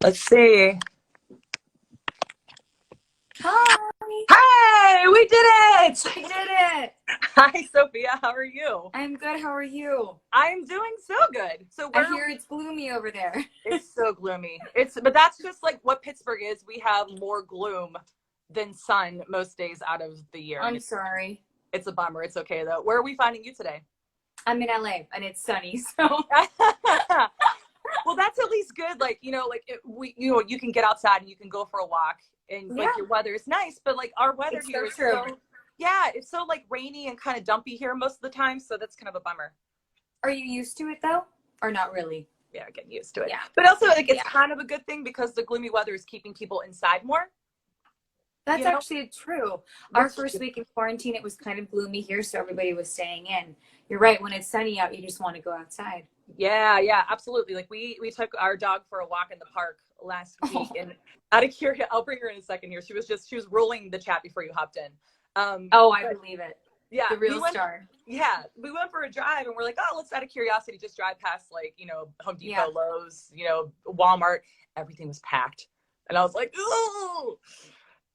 Let's see. Hi, Hey, we did it! I did it. Hi, Sophia. How are you? I'm good. How are you? I'm doing so good. So I where are hear we? it's gloomy over there. It's so gloomy. But that's just like what Pittsburgh is. We have more gloom than sun most days out of the year, and I'm sorry. it's a bummer. It's okay though. Where are we finding you today? I'm in LA and it's sunny, so Well, that's at least good. Like, you can get outside and you can go for a walk and yeah, like your weather is nice, but like our weather it's here so is true. yeah, it's so like rainy and kind of dumpy here most of the time. So that's kind of a bummer. Are you used to it though? Or not really? Yeah, getting used to it. Yeah. But also like it's Yeah. kind of a good thing because the gloomy weather is keeping people inside more, That's you know? actually true. Our Which first week in quarantine, it was kind of gloomy here, so everybody was staying in. You're right. When it's sunny out, you just want to go outside. yeah, absolutely. Like we took our dog for a walk in the park last week, Oh, and out of curiosity, I'll bring her in a second here. She was rolling the chat before you hopped in. oh, I But believe it. yeah, The real star. we went for a drive and we're like, oh, let's out of curiosity just drive past like, Home Yeah. Depot, Lowe's, Walmart. Everything was packed. And I was like, ooh,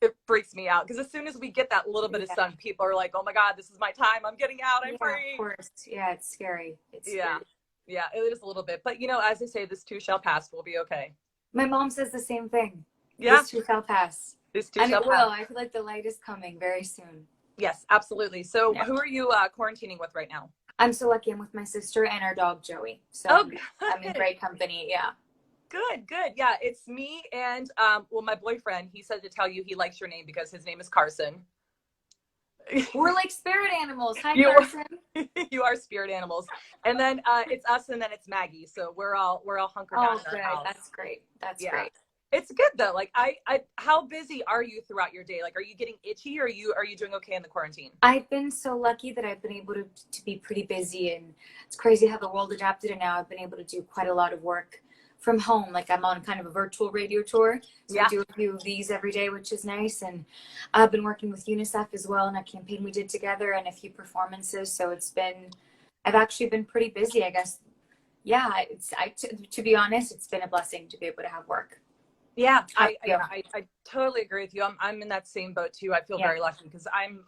it freaks me out. Because as soon as we get that little bit of Yeah. sun, people are like, oh my God, this is my time. I'm getting out. I'm Yeah, of free. course. Yeah, it's scary. It's Yeah. scary. Yeah, it is a little bit. But as they say, this too shall pass. We'll be okay. My mom says the same thing. Yeah, This too shall pass. this too And shall it pass. will. I feel like the light is coming very soon. Yes, absolutely. So Yeah. who are you quarantining with right now? I'm so lucky. I'm with my sister and our dog, Joey. So Oh, I'm in good. great company. Yeah. Good. Yeah, it's me and my boyfriend. He said to tell you he likes your name because his name is Carson. We're like spirit animals. Hi, You Carson. you are spirit animals, and then it's us, and then it's Maggie. So we're all hunkered down Oh, in good. our house. That's great. That's Yeah, great. it's good though. Like I how busy are you throughout your day? Like, are you getting itchy, or are you doing okay in the quarantine? I've been so lucky that I've been able to be pretty busy, and it's crazy how the world adapted, and now I've been able to do quite a lot of work from home. Like I'm on kind of a virtual radio tour, so I Yeah. do a few of these every day, which is nice. And I've been working with UNICEF as well in a campaign we did together and a few performances. So I've actually been pretty busy, I guess. Yeah, to be honest, it's been a blessing to be able to have work. Yeah, How I, about I you? yeah, I, I totally agree with you. I'm in that same boat too. I feel Yeah. very lucky because I'm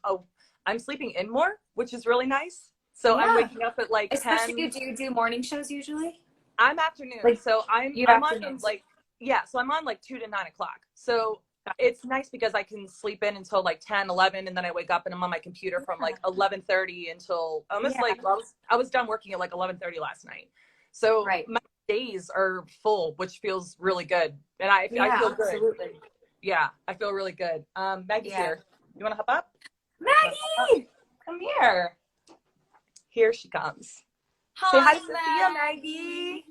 sleeping in more, which is really nice. So I'm Yeah. waking up at like Especially 10. do you do morning shows usually? I'm afternoon. Like So I'm you I'm on from afternoons. like yeah, so I'm on like 2 to 9 o'clock. So it's nice because I can sleep in until like 10, 11, and then I wake up and I'm on my computer from Yeah. like 11:30 until almost Yeah. like well, I was done working at like 11:30 last night. So Right. my days are full, which feels really good. And I Yeah, feel good. absolutely. Yeah, I feel really good. Maggie's Yeah. here. You want to hop up? You wanna hop up? Maggie! Come here. Here she comes. Say hi, Hi, Sophia, Maggie. Maggie.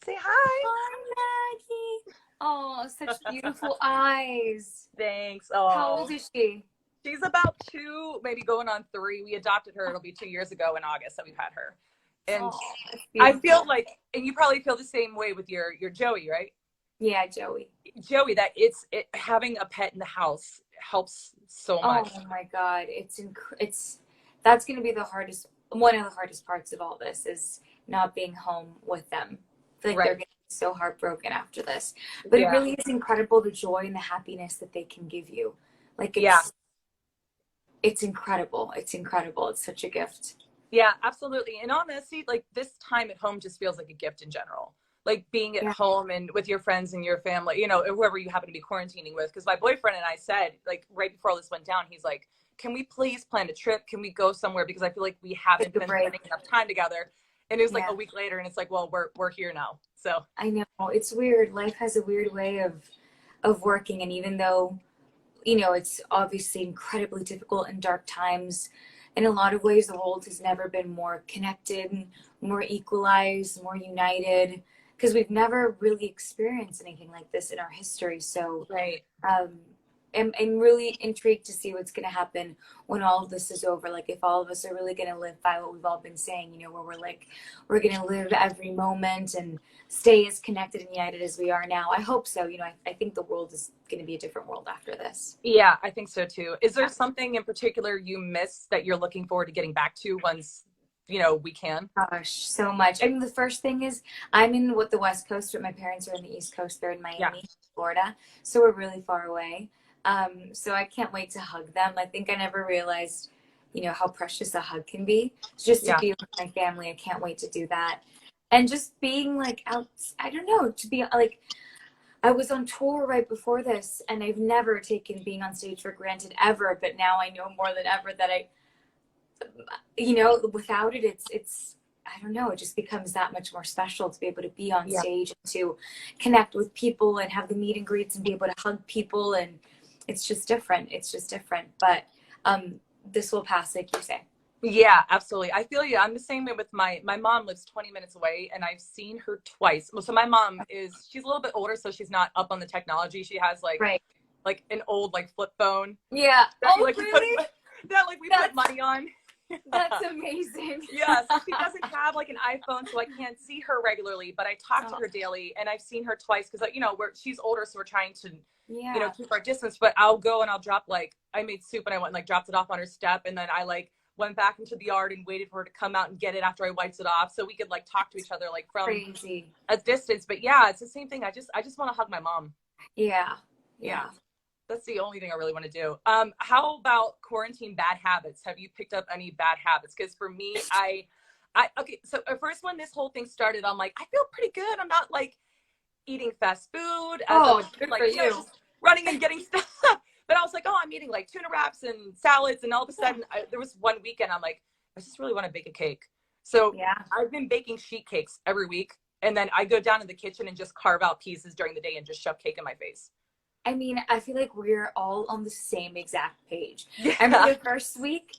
Say hi. Hi, Maggie. Oh, such beautiful eyes. Thanks. How Oh, old is she? she's about 2, maybe going on 3. We adopted her. It'll be 2 years ago in August that we've had her. And Oh, that's I feel beautiful. like, and you probably feel the same way with your Joey, right? Yeah, Joey. Joey, that having a pet in the house helps so Oh much. my God. It's that's gonna be the hardest one of the hardest parts of all this is not being home with them. I feel like they're Right. gonna be so heartbroken after this. But it Yeah. really is incredible the joy and the happiness that they can give you. Like Yeah. it's incredible. It's incredible. It's such a gift. Yeah, absolutely. And honestly, like this time at home just feels like a gift in general. Like being at Yeah. home and with your friends and your family, whoever you happen to be quarantining with. Because my boyfriend and I said, like, right before all this went down, he's like, can we please plan a trip? Can we go somewhere? Because I feel like we haven't Take a been break. spending enough time together. And it was like Yeah. a week later, and it's like, well, we're here now. So I know. It's weird. Life has a weird way of working, and even though, it's obviously incredibly difficult in dark times, in a lot of ways the world has never been more connected, more equalized, more united, because we've never really experienced anything like this in our history. So right. um, I'm really intrigued to see what's going to happen when all of this is over. Like, if all of us are really going to live by what we've all been saying, where we're like, we're going to live every moment and stay as connected and united as we are now. I hope so. I think the world is going to be a different world after this. Yeah, I think so too. Is there something in particular you miss that you're looking forward to getting back to once, we can. Gosh, so much. I mean, the first thing is I'm in the West Coast, but my parents are in the East Coast. They're in Yeah. Miami, Florida, so we're really far away. So I can't wait to hug them. I think I never realized, how precious a hug can be. Just to Yeah. be with my family, I can't wait to do that. And just being like out, I don't know, to be like, I was on tour right before this, and I've never taken being on stage for granted ever, but now I know more than ever that without it, it's I don't know, it just becomes that much more special to be able to be on Yeah. stage and to connect with people and have the meet and greets and be able to hug people, and it's just different. It's just different. But this will pass, like you say. Yeah, absolutely. I feel you. I'm the same way with my mom lives 20 minutes away and I've seen her twice. Well, so my mom she's a little bit older, so she's not up on the technology. She has Right. like an old like flip phone Yeah. that Oh, like we put really? that like we put money on. That's amazing. Yeah, so she doesn't have like an iPhone, so I can't see her regularly, but I talk to her daily, and I've seen her twice because she's older, so we're trying to Yeah. keep our distance. But I'll go and I'll drop I made soup and I went and, dropped it off on her step, and then I went back into the yard and waited for her to come out and get it after I wiped it off, so we could talk to each other from Crazy. a distance. But yeah, it's the same thing. I just want to hug my mom. Yeah. Yeah. That's the only thing I really want to do. How about quarantine bad habits? Have you picked up any bad habits? Because for me, okay. So first when this whole thing started, I'm like, I feel pretty good. I'm not eating fast food as I would good for you. just running and getting stuff. But I was like, oh, I'm eating tuna wraps and salads, and all of a sudden, there was one weekend I'm like, I just really want to bake a cake. So Yeah. I've been baking sheet cakes every week, and then I go down in the kitchen and just carve out pieces during the day and just shove cake in my face. I mean, I feel like we're all on the same exact page. Yeah. I remember the first week,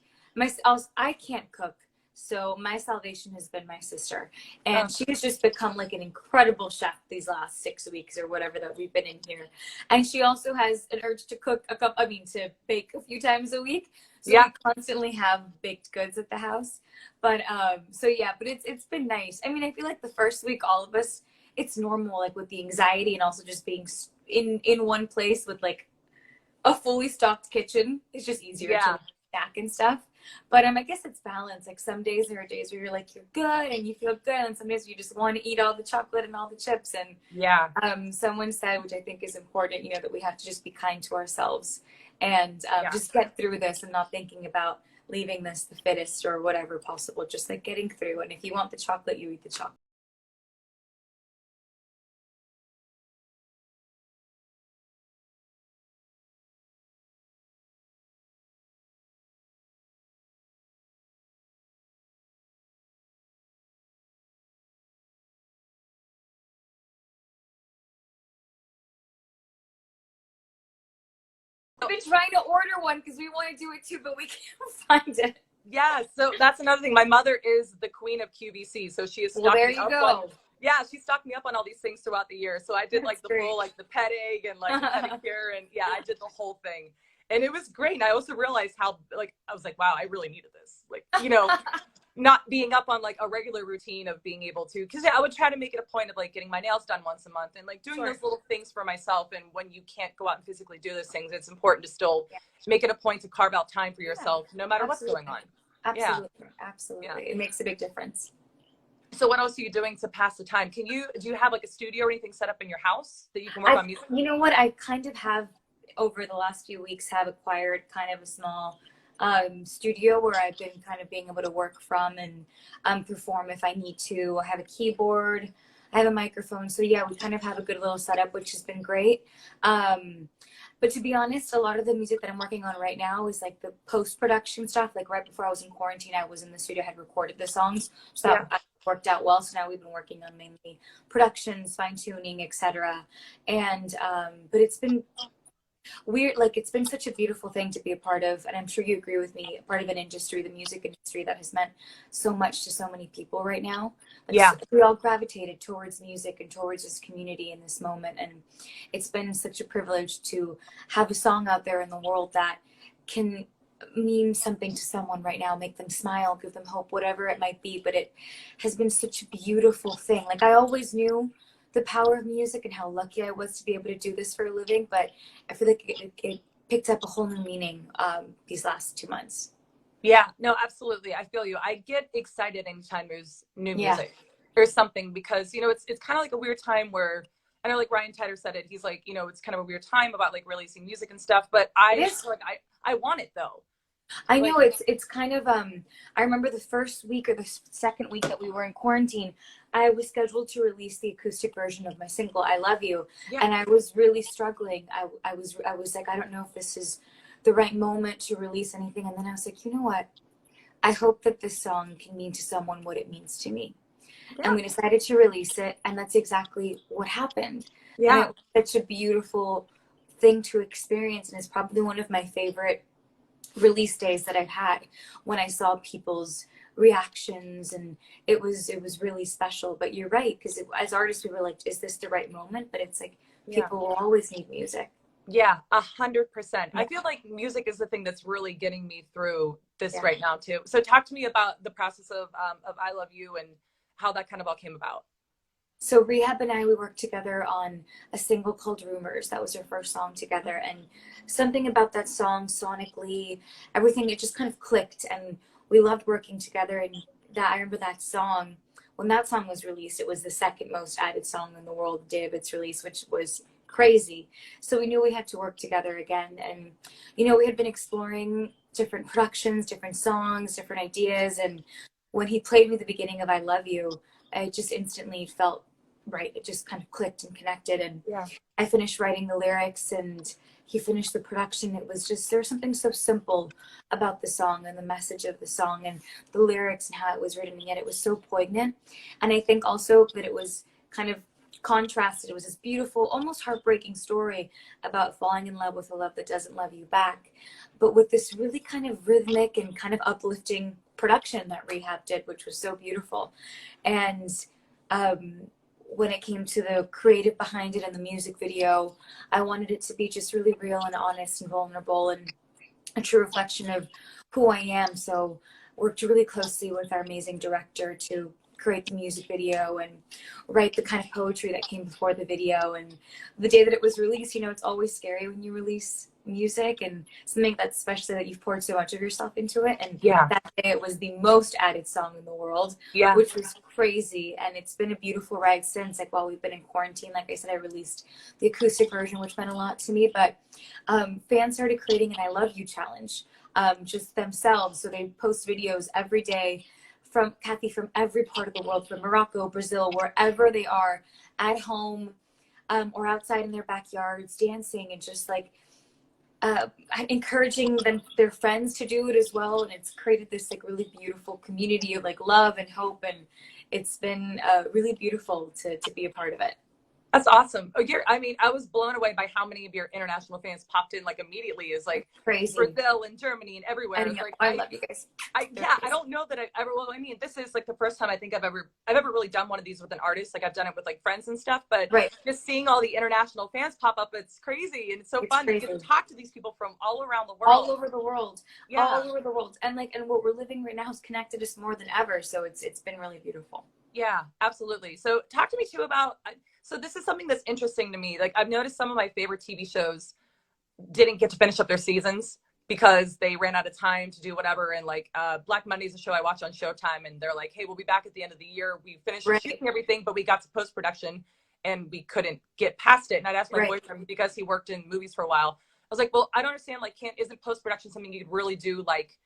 I can't cook, so my salvation has been my sister, and she has just become an incredible chef these last 6 weeks or whatever that we've been in here. And she also has an urge to cook to bake a few times a week. So we constantly have baked goods at the house. But but it's been nice. I mean, I feel like the first week, all of us, it's normal, with the anxiety and also just being in one place with a fully stocked kitchen. It's just easier to snack and stuff. But I guess it's balance. Some days there are days where you're you're good and you feel good, and some days you just want to eat all the chocolate and all the chips. And someone said, which I think is important, that we have to just be kind to ourselves and just get through this and not thinking about leaving this the fittest or whatever possible. Just getting through. And if you want the chocolate, you eat the chocolate. We've been trying to order one because we want to do it too, but we can't find it. Yeah, so that's another thing. My mother is the queen of QVC, so she is there you go. She stocked me up on all these things throughout the year. So I did the full the pet egg and the pedicure, and I did the whole thing, and it was great. And I also realized how I was like, wow, I really needed this. Not being up on a regular routine of being able to, because I would try to make it a point of getting my nails done once a month and doing those little things for myself. And when you can't go out and physically do those things, it's important to still make it a point to carve out time for yourself, no matter what's going on. Absolutely. It makes a big difference. So what else are you doing to pass the time? Do you have a studio or anything set up in your house that you can work on music? You know what? I kind of have, over the last few weeks, have acquired kind of a small studio where I've been kind of being able to work from and perform if I need to. I have a keyboard, I have a microphone. So we kind of have a good little setup, which has been great. But to be honest, a lot of the music that I'm working on right now is the post-production stuff. Right before I was in quarantine, I was in the studio, had recorded the songs. So that worked out well. So now we've been working on mainly productions, fine-tuning, etc. And but it's been weird. It's been such a beautiful thing to be a part of, and I'm sure you agree with me, a part of an industry, the music industry, that has meant so much to so many people right now. We all gravitated towards music and towards this community in this moment, and it's been such a privilege to have a song out there in the world that can mean something to someone right now, make them smile, give them hope, whatever it might be. But it has been such a beautiful thing. I always knew the power of music and how lucky I was to be able to do this for a living, but I feel like it picked up a whole new meaning these last 2 months. Yeah, no, absolutely. I feel you. I get excited anytime there's new Yeah. music or something because, it's kind of like a weird time where I know like Ryan Tedder said it. He's like, it's kind of a weird time about like releasing music and stuff, but It I is. feel like I want it though. I Like, know it's kind of I remember the first week or the second week that we were in quarantine, I was scheduled to release the acoustic version of my single I Love You, yeah, and I was really struggling. I was like, I don't know if this is the right moment to release anything, and then I was like, you know what? I hope that this song can mean to someone what it means to me. And yeah, we decided to release it, and that's exactly what happened. And yeah, it was such a beautiful thing to experience, and it's probably one of my favorite release days that I've had when I saw people's reactions, and it was really special. But you're right, because as artists we were like, is this the right moment? But it's like yeah. people will always need music. Yeah, 100%. Yeah, I feel like music is the thing that's really getting me through this yeah. right now too. So talk to me about the process of I Love You and how that kind of all came about. So Rehab and I, we worked together on a single called Rumors. That was our first song together. And something about that song sonically, everything, it just kind of clicked, and we loved working together. And that I remember that song, when that song was released, it was the second most added song in the world the day of its release, which was crazy. So we knew we had to work together again. And, we had been exploring different productions, different songs, different ideas. And when he played me the beginning of I Love You, I just instantly felt right. It just kind of clicked and connected. And Yeah. I finished writing the lyrics, and he finished the production. It was just, there's something so simple about the song and the message of the song and the lyrics and how it was written, and yet it was so poignant. And I think also that it was kind of contrasted. It was this beautiful, almost heartbreaking story about falling in love with a love that doesn't love you back, but with this really kind of rhythmic and kind of uplifting production that Rehab did, which was so beautiful. And um, when it came to the creative behind it and the music video, I wanted it to be just really real and honest and vulnerable and a true reflection of who I am. So worked really closely with our amazing director to create the music video and write the kind of poetry that came before the video. And the day that it was released, it's always scary when you release music and something that's especially that you've poured so much of yourself into it. And Yeah. that day it was the most added song in the world, Yeah. which was crazy. And it's been a beautiful ride since. Like, while we've been in quarantine, like I said, I released the acoustic version, which meant a lot to me. But fans started creating an I Love You challenge, just themselves. So they post videos every day from Kathy, from every part of the world, from Morocco, Brazil, wherever they are, at home, or outside in their backyards, dancing and just like encouraging their friends to do it as well. And it's created this like really beautiful community of like love and hope, and it's been really beautiful to be a part of it. That's awesome. I was blown away by how many of your international fans popped in like immediately. Is like Crazy. Brazil and Germany and everywhere. I know. Like, I love you guys. I don't know that I've ever. Well, this is like the first time I think I've ever really done one of these with an artist. Like I've done it with like friends and stuff, but Right. just seeing all the international fans pop up, it's crazy, and it's so fun to get to talk to these people from all around the world, all over the world, yeah, all over the world, and what we're living right now has connected us more than ever. So it's been really beautiful. Yeah, absolutely. So talk to me too about. So this is something that's interesting to me. Like I've noticed some of my favorite TV shows didn't get to finish up their seasons because they ran out of time to do whatever. And like Black Monday is a show I watch on Showtime, and they're like, hey, we'll be back at the end of the year. We finished shooting everything, but we got to post-production and we couldn't get past it. And I'd asked my boyfriend, because he worked in movies for a while, I was like, well, I don't understand, like, isn't post-production something you could really do like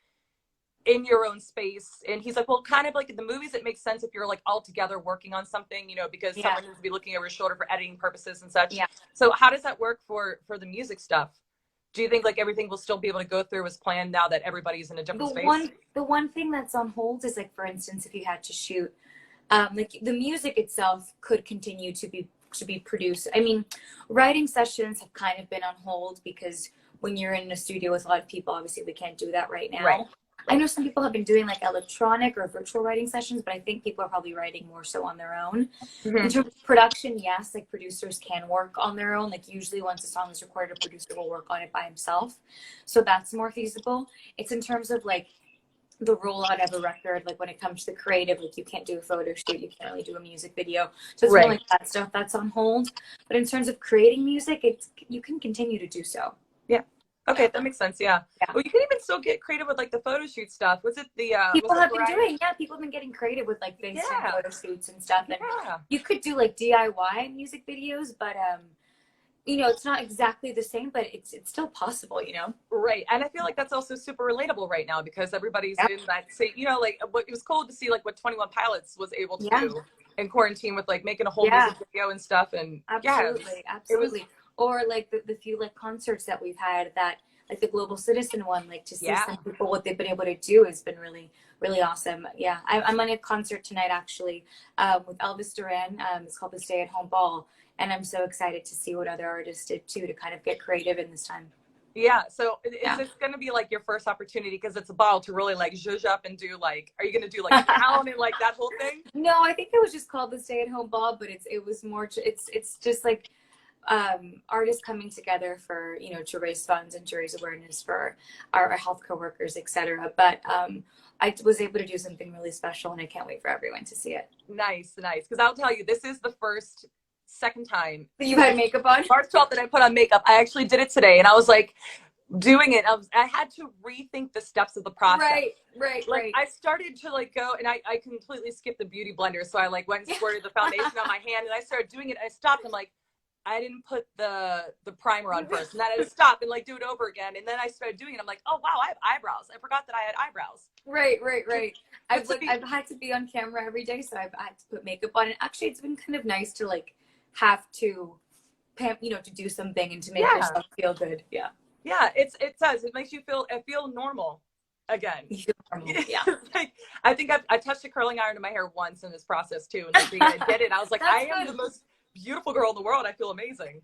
in your own space? And he's like, well, kind of like in the movies, it makes sense if you're like all together working on something, because someone needs to be looking over his shoulder for editing purposes and such. Yeah. So how does that work for the music stuff? Do you think like everything will still be able to go through as planned now that everybody's in a different space? The one thing that's on hold is like, for instance, if you had to shoot, like the music itself could continue to be produced. I mean, writing sessions have kind of been on hold because when you're in a studio with a lot of people, obviously we can't do that right now. Right. I know some people have been doing like electronic or virtual writing sessions, but I think people are probably writing more so on their own. Mm-hmm. In terms of production, yes, like producers can work on their own. Like usually once a song is recorded, a producer will work on it by himself. So that's more feasible. It's in terms of like the rollout of a record, like when it comes to the creative, like you can't do a photo shoot, you can't really do a music video. So it's more like that stuff that's on hold. But in terms of creating music, you can continue to do so. Yeah. Okay, that makes sense. Yeah. Yeah. Well, you can even still get creative with like the photo shoot stuff. Was it the People was it have been Variety? doing, yeah, people have been getting creative with like FaceTime Yeah. photo shoots and stuff. And Yeah. you could do like DIY music videos, but you know, it's not exactly the same, but it's still possible, you know? Right. And I feel like that's also super relatable right now because everybody's Yeah. in that same, you know, like what it was cool to see like what 21 Pilots was able to Yeah. do in quarantine with like making a whole Yeah. music video and stuff. And yeah, Absolutely. it was Absolutely. Or like the few like concerts that we've had, that like the Global Citizen one, like to see yeah. some people what they've been able to do has been really, really awesome. Yeah. I'm on a concert tonight actually, with Elvis Duran. It's called the Stay at Home Ball. And I'm so excited to see what other artists did too, to kind of get creative in this time. Yeah. So is Yeah. this going to be like your first opportunity because it's a ball to really like zhuzh up and do like, are you going to do like a town and like that whole thing? No, I think it was just called the Stay at Home Ball, but it was more, it's just like, artists coming together for, you know, to raise funds and to raise awareness for our healthcare workers, etc. But I was able to do something really special, and I can't wait for everyone to see it. Nice. Because I'll tell you, this is the second time So you had makeup on? March 12th that I put on makeup. I actually did it today, and I was like doing it. I had to rethink the steps of the process. Right. I started to like go, and I completely skipped the beauty blender. So I like went and squirted the foundation on my hand, and I started doing it. I stopped. I'm like, I didn't put the primer on first, and then I had to stop and like do it over again. And then I started doing it. I'm like, oh wow, I have eyebrows. I forgot that I had eyebrows. Right. I've had to be on camera every day, so I've had to put makeup on. And actually, it's been kind of nice to like have to, you know, to do something and to make yourself feel good. Yeah. Yeah, it does. It makes you feel normal again. You feel normal. Yeah. Like, I think I touched a curling iron in my hair once in this process too, and like I did it. I was like, I am the most beautiful girl in the world. I feel amazing.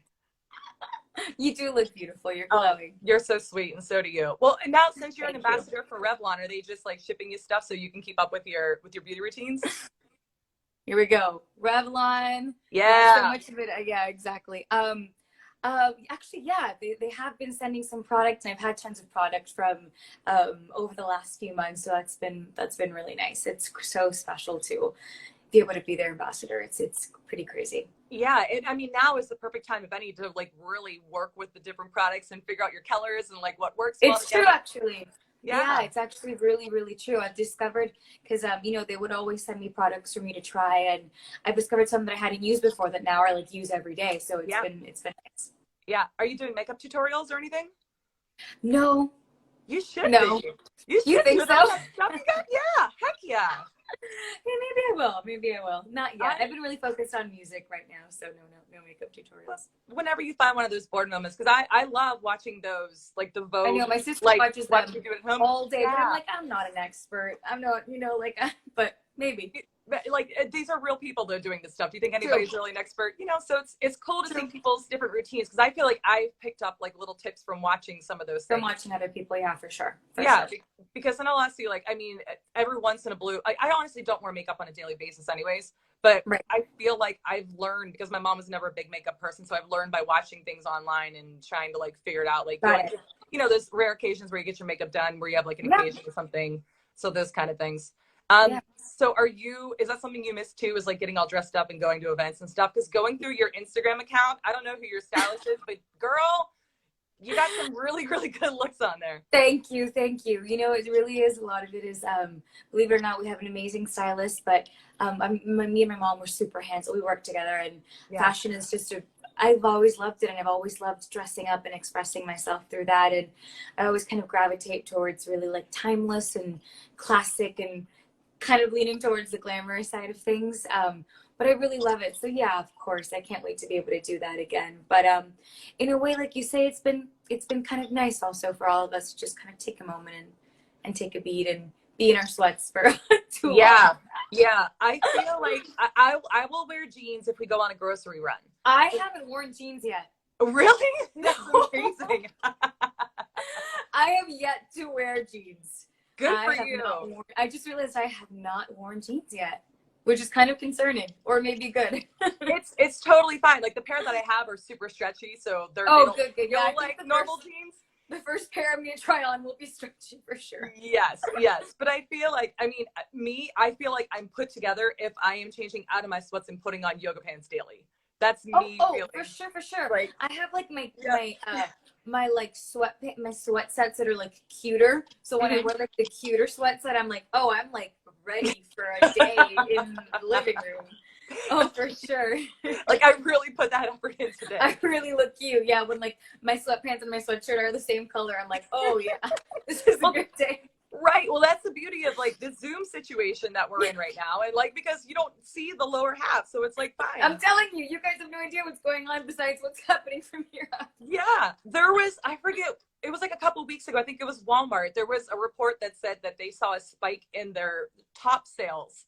You do look beautiful. You're glowing. You're so sweet, and so do you. Well, and now since you're an ambassador for Revlon, are they just like shipping you stuff so you can keep up with your beauty routines? Here we go. Revlon. Yeah. So much of it. Yeah, exactly. Actually, yeah, they have been sending some products, and I've had tons of product from over the last few months. So that's been really nice. It's so special to be able to be their ambassador. It's pretty crazy. Yeah, I mean, now is the perfect time, if any, to like really work with the different products and figure out your colors and like what works. It's true, actually. Yeah, it's actually really, really true. I've discovered, because you know, they would always send me products for me to try, and I've discovered some that I hadn't used before that now I like use every day. So it's been nice. Yeah. Are you doing makeup tutorials or anything? No. You should. No. You think so? Yeah. Heck yeah. Yeah, maybe I will. Not yet. I've been really focused on music right now, so no makeup tutorials. Whenever you find one of those board moments, because I love watching those, like the Vogue. I know my sister like, watches them you do it at home all day, but I'm like, I'm not an expert. I'm not, you know, like, but maybe. Like these are real people that are doing this stuff. Do you think anybody's really an expert? You know, so it's cool to see people's different routines, because I feel like I've picked up like little tips from watching some of those things. From watching other people, yeah, for sure. Because in all honesty, like, I mean, every once in a blue, I honestly don't wear makeup on a daily basis anyways, but I feel like I've learned, because my mom was never a big makeup person, so I've learned by watching things online and trying to like figure it out. Like, you know, there's rare occasions where you get your makeup done, where you have like an occasion or something. So those kind of things. So is that something you miss too, is like getting all dressed up and going to events and stuff? Because going through your Instagram account, I don't know who your stylist is, but girl, you got some really, really good looks on there. Thank you. You know, it really is, a lot of it is, believe it or not, we have an amazing stylist, but me and my mom were super hands-on. We work together, and fashion is just I've always loved it, and I've always loved dressing up and expressing myself through that, and I always kind of gravitate towards really like timeless and classic, and kind of leaning towards the glamorous side of things. But I really love it. So yeah, of course, I can't wait to be able to do that again. But in a way, like you say, it's been kind of nice also for all of us to just kind of take a moment and take a beat and be in our sweats for too long. Yeah. I feel like I will wear jeans if we go on a grocery run. I haven't worn jeans yet. Really? That's amazing. I have yet to wear jeans. Good for you. I just realized I have not worn jeans yet, which is kind of concerning, or maybe good. It's totally fine. Like the pair that I have are super stretchy, so they're good. Yeah, like normal jeans. The first pair I'm gonna try on will be stretchy for sure. Yes. But I feel like, I mean, I feel like I'm put together if I am changing out of my sweats and putting on yoga pants daily. That's me feeling. For sure. Like, I have like my like my sweat sets that are like cuter. So when I wear like the cuter sweat set, I'm like, oh, I'm like ready for a day in the living room. Oh, for sure. Like, I really put that effort in today. I really look cute. Yeah, when like my sweatpants and my sweatshirt are the same color, I'm like, oh yeah, this is a good day. Right. Well, that's the beauty of like the Zoom situation that we're in right now. And like, because you don't see the lower half. So it's like, fine. I'm telling you, you guys have no idea what's going on besides what's happening from here on. Yeah. There was, I forget, it was like a couple of weeks ago. I think it was Walmart. There was a report that said that they saw a spike in their top sales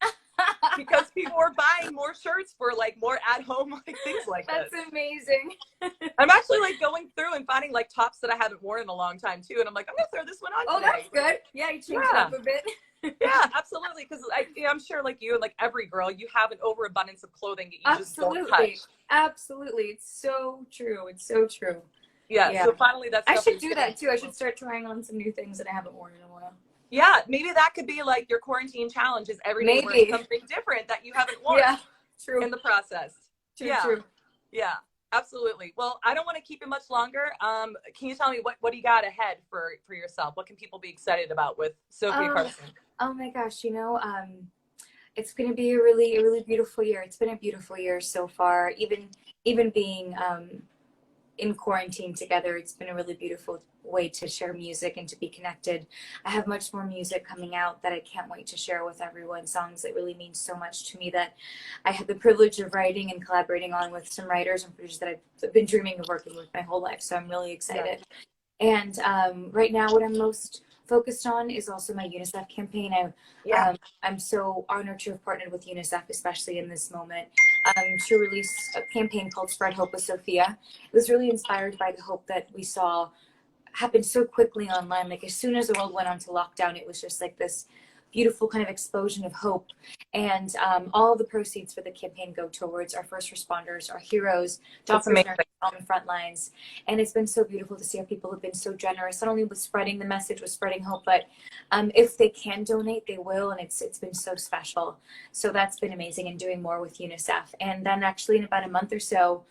because people were buying more shirts for like more at home, like things like That's this. amazing. I'm actually like going through and finding like tops that I haven't worn in a long time too. And I'm like, I'm going to throw this one on today. That's good. Yeah, you changed it up a bit. Yeah, absolutely. Because I'm sure like you and like every girl, you have an overabundance of clothing that you just don't touch. Absolutely. It's so true. It's so true. Yeah. So finally that's I should do that too. I should start trying on some new things that I haven't worn in a while. Yeah, maybe that could be like your quarantine challenge is every day wear something different that you haven't worn true. in the process. True. Yeah, absolutely. Well, I don't want to keep it much longer. Can you tell me what do you got ahead for yourself? What can people be excited about with Sofia Carson? Oh my gosh, it's going to be a really beautiful year. It's been a beautiful year so far. Even being in quarantine together, it's been a really beautiful way to share music and to be connected. I have much more music coming out that I can't wait to share with everyone, songs that really mean so much to me that I had the privilege of writing and collaborating on with some writers and producers that I've been dreaming of working with my whole life. So I'm really excited. Yeah. And right now what I'm most focused on is also my UNICEF campaign. I'm so honored to have partnered with UNICEF, especially in this moment, to release a campaign called Spread Hope with Sophia. It was really inspired by the hope that we saw happen so quickly online. Like as soon as the world went onto lockdown, it was just like this beautiful kind of explosion of hope. And all the proceeds for the campaign go towards our first responders, our heroes, doctors on the front lines. And it's been so beautiful to see how people have been so generous, not only with spreading the message, with spreading hope, but if they can donate, they will. And it's been so special. So that's been amazing, and doing more with UNICEF. And then actually in about a month or so,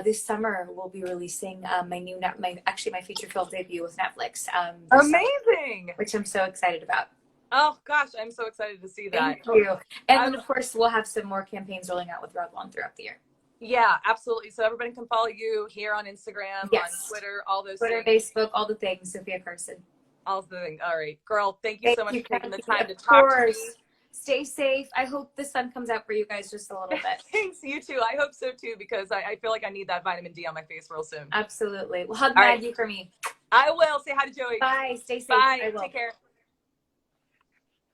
this summer we'll be releasing my feature film debut with Netflix. Amazing! Summer, which I'm so excited about. Oh gosh, I'm so excited to see that. Thank you. And then of course we'll have some more campaigns rolling out with Revlon throughout the year. Yeah, absolutely. So everybody can follow you here on Instagram, on Twitter, all those Twitter, things. Facebook, all the things. Sofia Carson. All the things. All right, girl. Thank you so much for taking the time to talk to me. Stay safe. I hope the sun comes out for you guys just a little bit. Thanks, you too. I hope so too, because I feel like I need that vitamin D on my face real soon. Absolutely. Well, hug Maggie for me. I will. Say hi to Joey. Bye. Stay safe. Bye. Take care.